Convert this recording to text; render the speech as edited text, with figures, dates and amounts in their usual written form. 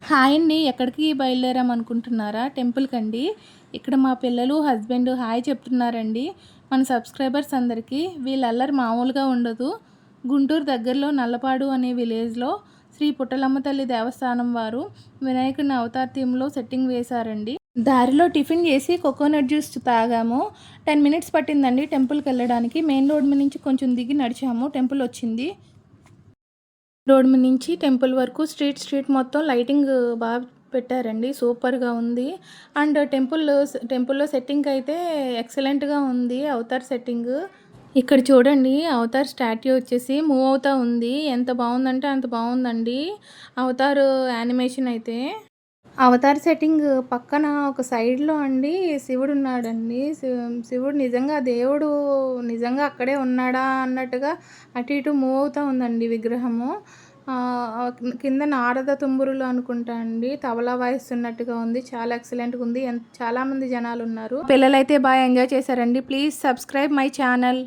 Hi అండి. ఎక్కడికి బయలుదేరామనుకుంటున్నారా? టెంపుల్‌కండి. ఇక్కడ మా పిల్లలు, హస్బెండ్ హాయ్ చెప్తున్నారండి. మన సబ్స్క్రైబర్స్ అందరికీ. వీళ్ళ అల్లరి మామూలుగా ఉండదు. గుంటూరు దగ్గరలో నల్లపాడు అనే విలేజ్‌లో శ్రీ పుట్టలమ్మ తల్లి దేవస్థానం వారు వినాయకుడిని అవతార్ థీమ్‌లో సెట్టింగ్ వేశారండి. దారిలో టిఫిన్ చేసి కోకోనట్ జ్యూస్ తాగాము. 10 మినిట్స్ పట్టిందండి టెంపుల్‌కెళ్ళడానికి. మెయిన్ రోడ్ మీద నుంచి కొంచెం దిగి నడిచాము. టెంపుల్ వచ్చింది. రోడ్ మీద నుంచి టెంపుల్ వరకు స్ట్రీట్ మొత్తం లైటింగ్ బాగా పెట్టారండి. సూపర్‌గా ఉంది. అండ్ టెంపుల్‌లో సెట్టింగ్ అయితే ఎక్సలెంట్‌గా ఉంది. Avatar setting. ఇక్కడ చూడండి, అవతార్ స్టాట్యూ వచ్చేసి మూవ్ అవుతా ఉంది. ఎంత బాగుందంటే అంత బాగుందండి అవతార్ యానిమేషన్ అయితే. అవతార్ సెట్టింగ్ పక్కన ఒక సైడ్‌లో అండి శివుడున్నాడండి. శివుడు నిజంగా దేవుడు నిజంగా అక్కడే ఉన్నాడా అన్నట్టుగా అటు ఇటు మూవ్ అవుతా ఉందండి విగ్రహము. కింద నారద తుంబురులు అనుకుంటా అండి. తబలా వాయిస్తున్నట్టుగా ఉంది. చాలా ఎక్సలెంట్‌గా ఉంది. చాలామంది జనాలున్నారు. పిల్లలైతే బాగా ఎంజాయ్ చేశారండి. Please subscribe my channel.